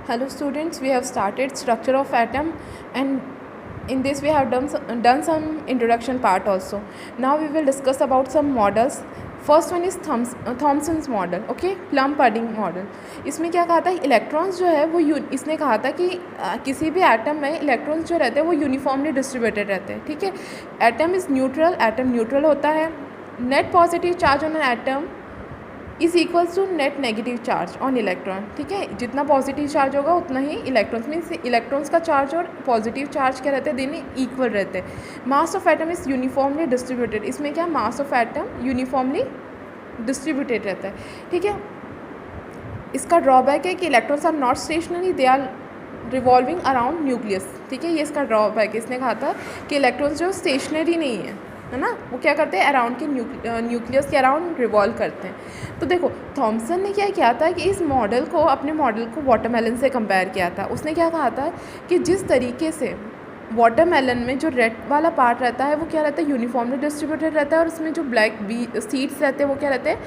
Hello students, we have started structure of atom, and in this we have done some introduction part also. Now we will discuss about some models. First one is Thomson's model, okay, plum pudding model. इसमें क्या कहा था, electrons जो है वो इसने कहा था कि किसी भी एटम में इलेक्ट्रॉन्स जो रहते हैं वो यूनिफॉर्मली डिस्ट्रीब्यूटेड रहते हैं. ठीक है, atom is neutral, atom neutral होता है. Net positive charge on an atom is equals to net negative charge on electron. ठीक है, जितना पॉजिटिव चार्ज होगा उतना ही इलेक्ट्रॉन्स, मीन्स इलेक्ट्रॉन्स का चार्ज और पॉजिटिव चार्ज क्या रहते हैं, दोनों इक्वल रहते हैं. Mass of atom is uniformly distributed. इसमें क्या, mass of atom uniformly distributed रहता है. ठीक है, इसका ड्रॉबैक है कि electrons are not stationary, they are revolving around nucleus. ठीक है, ये इसका ड्रॉबैक है. इसने कहा था कि इलेक्ट्रॉन्स जो स्टेशनरी नहीं है ना, वो क्या करते हैं, अराउंड के न्यूक्लियस के अराउंड रिवॉल्व करते हैं. तो देखो, थॉमसन ने क्या किया था कि इस मॉडल को, अपने मॉडल को वाटरमेलन से कंपेयर किया था. उसने क्या कहा था कि जिस तरीके से वाटरमेलन में जो रेड वाला पार्ट रहता है वो क्या रहता है, यूनिफॉर्मली डिस्ट्रीब्यूटेड रहता है, और उसमें जो ब्लैक सीड्स रहते हैं वो क्या रहते हैं,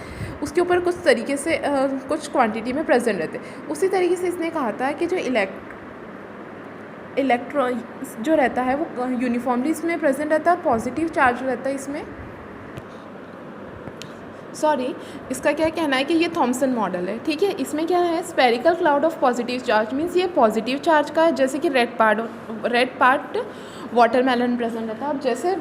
उसके ऊपर कुछ तरीके से कुछ क्वांटिटी में प्रेजेंट रहते हैं. उसी तरीके से इसने कहा था कि जो इलेक्ट्रॉन जो रहता है वो यूनिफॉर्मली इसमें प्रेजेंट रहता है, पॉजिटिव चार्ज रहता है इसमें. इसका क्या कहना है कि ये थॉमसन मॉडल है. ठीक है, इसमें क्या है, spherical cloud of positive charge, means ये पॉजिटिव चार्ज का है, जैसे कि रेड पार्ट वाटरमेलन प्रेजेंट रहता है. अब जैसे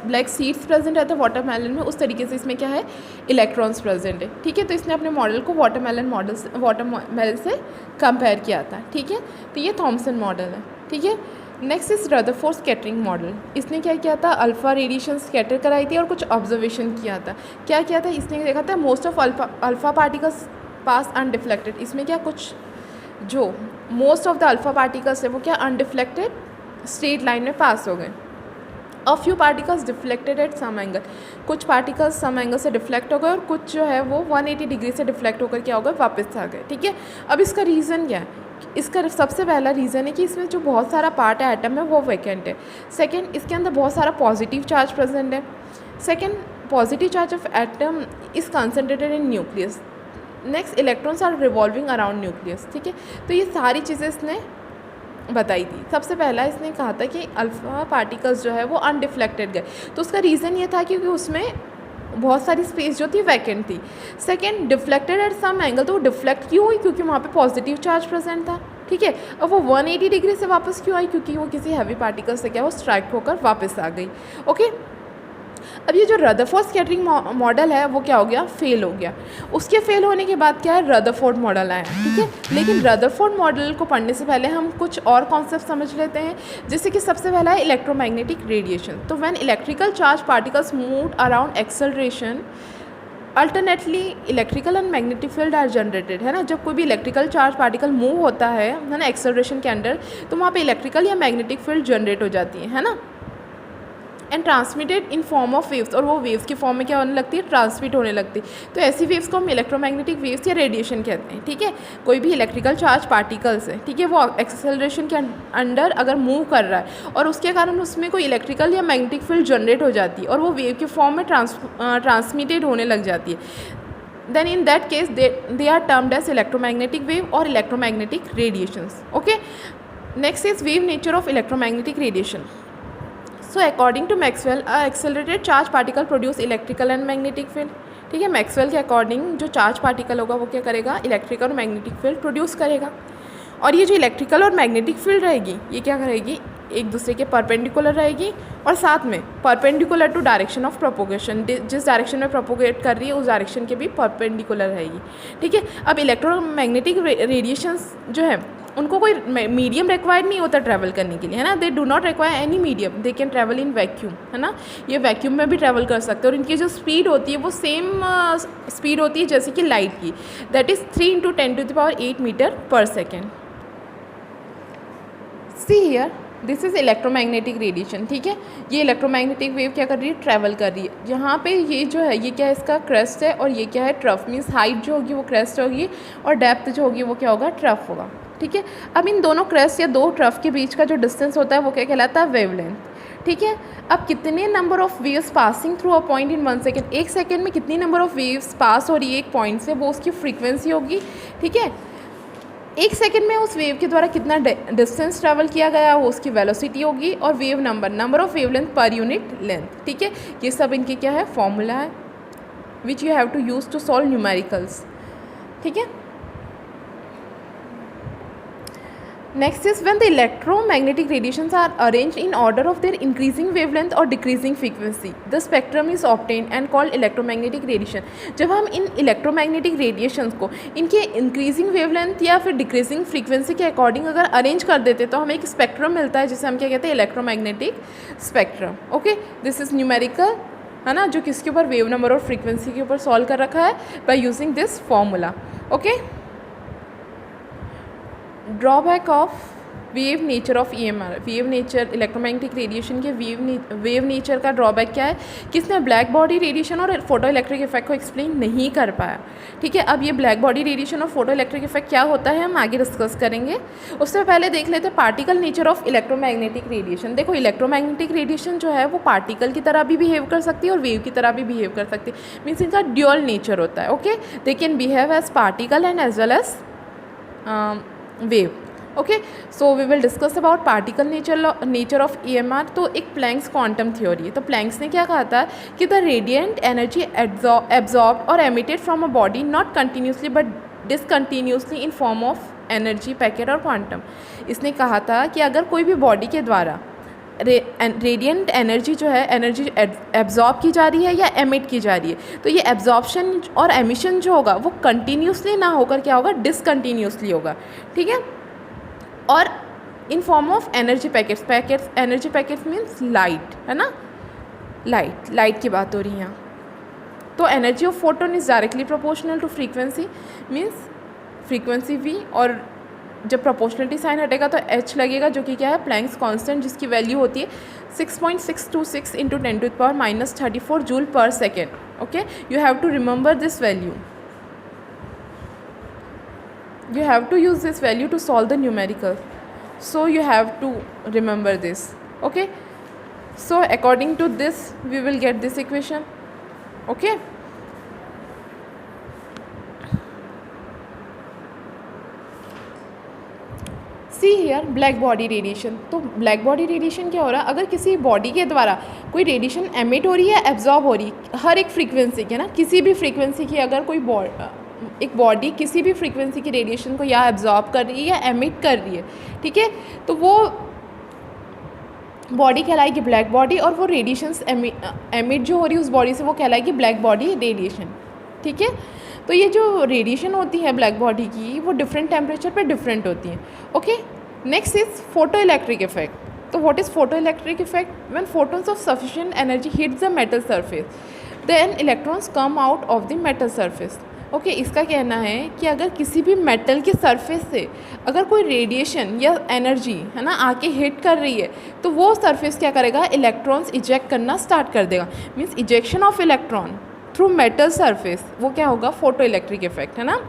ब्लैक सीड्स प्रेजेंट रहते हैं वाटरमेलन में, उस तरीके से इसमें क्या है, इलेक्ट्रॉन्स प्रेजेंट है. ठीक है, तो इसने अपने मॉडल को वाटरमेलन से कंपेयर किया था. ठीक है, तो ये थॉमसन मॉडल है. ठीक है, next is Rutherford scattering model. इसने क्या किया था, अल्फ़ा रेडिएशन स्कैटर कराई थी और कुछ ऑब्जर्वेशन किया था. क्या किया था, इसने देखा था most of alpha particles pass undeflected. इसमें क्या, कुछ जो most of the alpha particles है वो क्या अनडिफ्लेक्टेड स्ट्रेट लाइन में पास हो गए. A few particles deflected at some angle. कुछ पार्टिकल्स सम एंगल से डिफ्लेक्ट हो गए और कुछ जो है वो 180 डिग्री से डिफ्लेक्ट होकर क्या हो गए, वापस आ गए. ठीक है, अब इसका रीज़न क्या है, इसका सबसे पहला रीज़न है कि इसमें जो बहुत सारा पार्ट है एटम में वो वैकेंट है. सेकंड, इसके अंदर बहुत सारा पॉजिटिव चार्ज प्रेजेंट है. Second, positive charge of atom is concentrated in nucleus. Next, electrons are revolving around nucleus. ठीक है, तो ये सारी चीज़ें इसने बताई थी. सबसे पहला इसने कहा था कि अल्फ़ा पार्टिकल्स जो है वो अनडिफ्लेक्टेड गए, तो उसका रीज़न ये था क्योंकि उसमें बहुत सारी स्पेस जो थी वैकेंट थी. Second, deflected at some angle, तो वो डिफ्लेक्ट क्यों हुई, क्योंकि वहाँ पे पॉजिटिव चार्ज प्रेजेंट था. ठीक है, अब वो 180 डिग्री से वापस क्यों आई, क्योंकि वो किसी हैवी पार्टिकल से क्या वो स्ट्राइक होकर वापस आ गई. ओके, अब ये जो रदरफोर्ड स्कैटरिंग मॉडल है वो क्या हो गया, फेल हो गया. उसके फेल होने के बाद क्या है, रदरफोर्ड मॉडल आया. ठीक है, लेकिन रदरफोर्ड मॉडल को पढ़ने से पहले हम कुछ और कॉन्सेप्ट समझ लेते हैं, जैसे कि सबसे पहला है इलेक्ट्रोमैग्नेटिक रेडिएशन. तो when electrical charge particles move around acceleration alternately electrical and magnetic field are generated. है ना, जब कोई भी इलेक्ट्रिकल चार्ज पार्टिकल मूव होता है ना एक्सेलरेशन के अंडर, तो वहाँ पे इलेक्ट्रिकल या मैग्नेटिक फील्ड जनरेट हो जाती है ना, and transmitted in form of waves, और वो वेव्स की फॉर्म में क्या होने लगती है, ट्रांसमिट होने लगती है. तो ऐसी वेव्स को हम इलेक्ट्रोमैग्नेटिक वेव्स या रेडिएशन कहते हैं. ठीक है, कोई भी इलेक्ट्रिकल चार्ज पार्टिकल्स है, ठीक है, वो एक्सेलरेशन के अंडर अगर मूव कर रहा है और उसके कारण उसमें कोई इलेक्ट्रिकल या मैग्नेटिक फील्ड जनरेट हो जाती है और वो वेव के फॉर्म में ट्रांसमिटेड होने लग जाती है, then in that case they are termed as electromagnetic wave और electromagnetic radiations. Okay, next is wave nature of electromagnetic radiation. So according to Maxwell, a accelerated charge particle produce electrical and magnetic field. ठीक है, Maxwell के according जो charge particle होगा वो क्या करेगा, electrical और मैग्नेटिक फील्ड प्रोड्यूस करेगा. और ये जो इलेक्ट्रिकल और मैग्नेटिक फील्ड रहेगी ये क्या करेगी, एक दूसरे के परपेंडिकुलर रहेगी और साथ में perpendicular to direction of propagation, जिस डायरेक्शन में प्रोपोगेट कर रही है उस डायरेक्शन के भी परपेंडिकुलर रहेगी. ठीक है, अब इलेक्ट्रोमैग्नेटिक रेडिएशंस जो है उनको कोई मीडियम रिक्वायर्ड नहीं होता ट्रैवल करने के लिए, है ना, they do not require any medium, they can travel in vacuum. है ना, ये वैक्यूम में भी ट्रैवल कर सकते हैं और इनकी जो स्पीड होती है वो सेम स्पीड होती है जैसे कि लाइट की, दैट इज़ 3 × 10⁸ मीटर पर second. See here, this is electromagnetic radiation. ठीक है, ये इलेक्ट्रोमैग्नेटिक वेव क्या कर रही है, ट्रैवल कर रही है. यहाँ पे ये जो है ये क्या है, इसका क्रेस्ट है और ये क्या है, ट्रफ. मीन्स हाइट जो होगी वो क्रेस्ट होगी और डेप्थ जो होगी वो क्या होगा, ट्रफ होगा. ठीक है, अब इन दोनों क्रेस्ट या दो ट्रफ के बीच का जो डिस्टेंस होता है वो क्या कहलाता है, वेवलेंथ. ठीक है, अब कितने number of waves passing through a point in 1 second, एक सेकेंड में कितनी नंबर ऑफ वेव्स पास हो रही है एक पॉइंट से, वो उसकी फ्रीक्वेंसी होगी. ठीक है, 1 सेकंड में उस वेव के द्वारा कितना डिस्टेंस ट्रैवल किया गया वो उसकी वेलोसिटी होगी, और wave number of wavelength per unit length. ठीक है, ये सब इनके क्या है, फॉर्मूला है which you have to use to solve numericals. ठीक है, next is when the electromagnetic radiations are arranged in order of their increasing wavelength और decreasing frequency, the spectrum is obtained and called electromagnetic radiation. जब हम इन electromagnetic radiations को इनके increasing wavelength या फिर decreasing frequency के अकॉर्डिंग अगर arrange कर देते तो हमें एक स्पेक्ट्रम मिलता है जिसे हम क्या कहते हैं, electromagnetic spectrum. Okay, this is numerical, है ना, जो किसके ऊपर, वेव नंबर और फ्रीक्वेंसी के ऊपर सॉल्व कर रखा है by using this formula. Okay, drawback of wave nature of EMR, wave nature, electromagnetic radiation के वेव नेचर का ड्रॉबैक क्या है, किसने ब्लैक बॉडी रेडिएशन और फोटो इलेक्ट्रिक इफेक्ट को एक्सप्लेन नहीं कर पाया। ठीक है, अब ये ब्लैक बॉडी रेडिएशन और फोटो इलेक्ट्रिक इफेक्ट क्या होता है हम आगे डिस्कस करेंगे। उससे पहले देख लेते हैं particle nature of electromagnetic radiation. देखो, इलेक्ट्रोमैग्नेटिक रेडिएशन जो है वो पार्टिकल की तरह भी बिहेव कर सकती है और वेव की तरह भी बिहेव कर सकती है, मीन्स इनका ड्यूअल नेचर होता है। Okay, they can behave as particle and as well as wave. Okay, so we will discuss about particle nature of EMR। तो एक प्लैंक्स क्वांटम थ्योरी है। तो प्लैंक्स ने क्या कहा था कि द रेडिएंट एनर्जी एब्जॉर्ब्ड और emitted from a body not continuously but discontinuously in form of energy packet और क्वांटम। इसने कहा था कि अगर कोई भी बॉडी के द्वारा रेडिएंट एनर्जी जो है, एनर्जी एब्जॉर्ब की जा रही है या एमिट की जा रही है, तो ये एब्जॉर्प्शन और एमिशन जो होगा वो कंटिन्यूसली ना होकर क्या होगा, डिसकंटिन्यूसली होगा। ठीक है, और इन form of energy packets energy packets means light, है ना, लाइट की बात हो रही है यहाँ। तो energy of photon is directly proportional to frequency, means frequency v, और जब प्रोपोर्शनलिटी साइन हटेगा तो h लगेगा, जो कि क्या है, प्लैंक्स कांस्टेंट, जिसकी वैल्यू होती है 6.626 into 10⁻³ joule per second. Okay, you have to remember this value, you have to use this value to solve the numerical, so you have to remember this. Okay, so according to this we will get this equation. Okay, see here black body radiation. तो black body radiation क्या हो रहा है, अगर किसी body के द्वारा कोई रेडिएशन एमिट हो रही है, एब्जॉर्ब हो रही है, हर एक फ्रीक्वेंसी के ना, किसी भी फ्रीक्वेंसी की अगर कोई एक बॉडी किसी भी फ्रीक्वेंसी की रेडिएशन को या एब्जॉर्ब कर रही है या एमिट कर रही है, ठीक है, तो वो बॉडी कहलाएगी ब्लैक बॉडी, और वो रेडिएशंस एमिट जो हो रही है उस बॉडी से वो कहलाएगी ब्लैक बॉडी रेडिएशन। ठीक है, तो ये जो रेडिएशन होती है ब्लैक बॉडी की वो डिफरेंट टेम्परेचर पे डिफरेंट होती है। Okay, next is photo electric effect. तो what is photo electric effect, when photons of sufficient energy hits the metal surface then electrons come out of the metal surface. Okay, इसका कहना है कि अगर किसी भी मेटल के सरफेस से अगर कोई रेडिएशन या एनर्जी, है ना, आके हिट कर रही है तो वो सरफेस क्या करेगा, इलेक्ट्रॉन्स इजेक्ट करना स्टार्ट कर देगा, means ejection of electron through metal surface, वो क्या होगा, फोटो इलेक्ट्रिक इफेक्ट, है ना।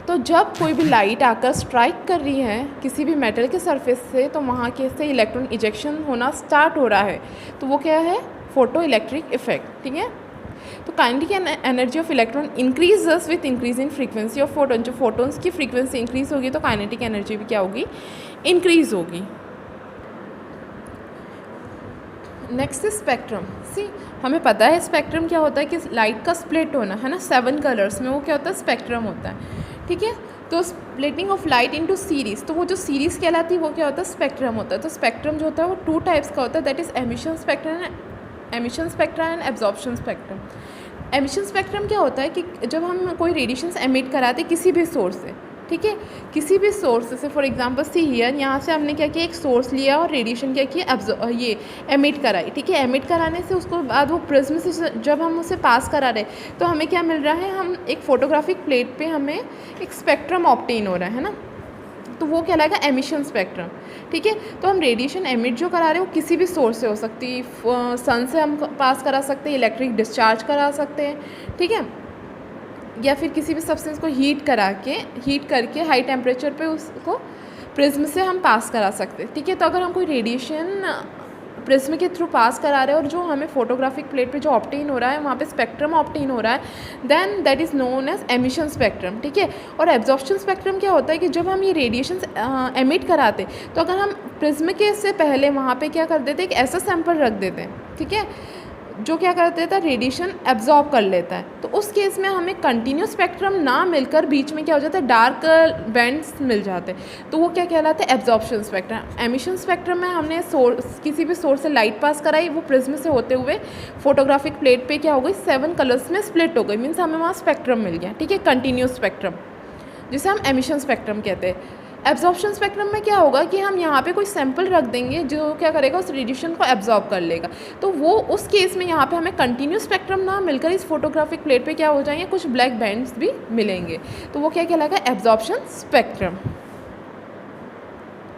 तो जब कोई भी लाइट आकर स्ट्राइक कर रही है किसी भी मेटल के सरफेस से तो वहाँ के से इलेक्ट्रॉन इजेक्शन होना स्टार्ट हो रहा है, तो वो क्या है, फोटो इलेक्ट्रिक इफेक्ट। ठीक है, तो kinetic energy of electron increases with increase in frequency of photon. जो फोटोन्स की फ्रीक्वेंसी इंक्रीज होगी तो काइनेटिक एनर्जी भी क्या होगी, इंक्रीज होगी। Next is spectrum. सी, हमें पता है स्पेक्ट्रम क्या होता है कि लाइट का स्प्लिट होना, है ना, 7 कलर्स में, वो क्या होता है, स्पेक्ट्रम होता है। ठीक है, तो splitting of light into series, तो वो जो सीरीज़ कहलाती है वो क्या होता है, स्पेक्ट्रम होता है। तो स्पेक्ट्रम जो होता है वो 2 टाइप्स का होता है, that is emission spectra and absorption spectrum. Emission spectrum क्या होता है कि जब हम कोई रेडिएशंस एमिट कराते किसी भी सोर्स से, ठीक है, किसी भी सोर्स से, फॉर एग्जांपल सी हियर, यहाँ से हमने क्या किया, एक सोर्स लिया और रेडिएशन क्या किया, ये एमिट कराई। ठीक है, एमिट कराने से उसको बाद वो प्रिज्म से जब हम उसे पास करा रहे तो हमें क्या मिल रहा है, हम एक फोटोग्राफिक प्लेट पे हमें एक स्पेक्ट्रम ऑब्टेन हो रहा है ना, तो वो कहलाएगा एमिशन स्पेक्ट्रम। ठीक है, तो हम रेडिएशन एमिट जो करा रहे हैं वो किसी भी सोर्स से हो सकती है, सन से हम पास करा सकते हैं, इलेक्ट्रिक डिस्चार्ज करा सकते हैं, ठीक है, या फिर किसी भी सब्सटेंस को हीट करके हाई टेम्परेचर पे उसको प्रिज्म से हम पास करा सकते हैं। ठीक है, तो अगर हम कोई रेडिएशन प्रिज्म के थ्रू पास करा रहे हैं और जो हमें फोटोग्राफिक प्लेट पे जो ऑब्टेन हो रहा है वहाँ पे स्पेक्ट्रम ऑब्टेन हो रहा है, then that is known as emission spectrum, ठीक है। और एब्जॉर्प्शन स्पेक्ट्रम क्या होता है कि जब हम ये रेडिएशन एमिट कराते तो अगर हम प्रिज्म के से पहले वहाँ पे क्या कर देते, एक ऐसा सैंपल रख देते हैं, ठीक है, जो क्या कर देता है, रेडिएशन एब्जॉर्ब कर लेता है। तो उस केस में हमें कंटिन्यूस स्पेक्ट्रम ना मिलकर बीच में क्या हो जाता है, डार्क बैंड्स मिल जाते हैं, तो वो क्या कहलाता है, एब्जॉर्प्शन स्पेक्ट्रम। एमिशन स्पेक्ट्रम में हमने किसी भी सोर्स से लाइट पास कराई, वो प्रिज्म से होते हुए फोटोग्राफिक प्लेट पे क्या हो गई, 7 कलर्स में स्प्लिट हो गई, मीन्स हमें वहाँ स्पेक्ट्रम मिल गया, ठीक है, कंटिन्यूस स्पेक्ट्रम, जिसे हम एमिशन स्पेक्ट्रम कहते हैं। एब्जॉर्प्शन स्पेक्ट्रम में क्या होगा कि हम यहाँ पे कोई सैंपल रख देंगे जो क्या करेगा, उस रेडिएशन को एब्जॉर्ब कर लेगा। तो वो उस केस में यहाँ पे हमें कंटिन्यूस स्पेक्ट्रम ना मिलकर इस फोटोग्राफिक प्लेट पे क्या हो जाएंगे, कुछ ब्लैक बैंड्स भी मिलेंगे, तो वो क्या कहलाएगा, एब्जॉर्प्शन स्पेक्ट्रम।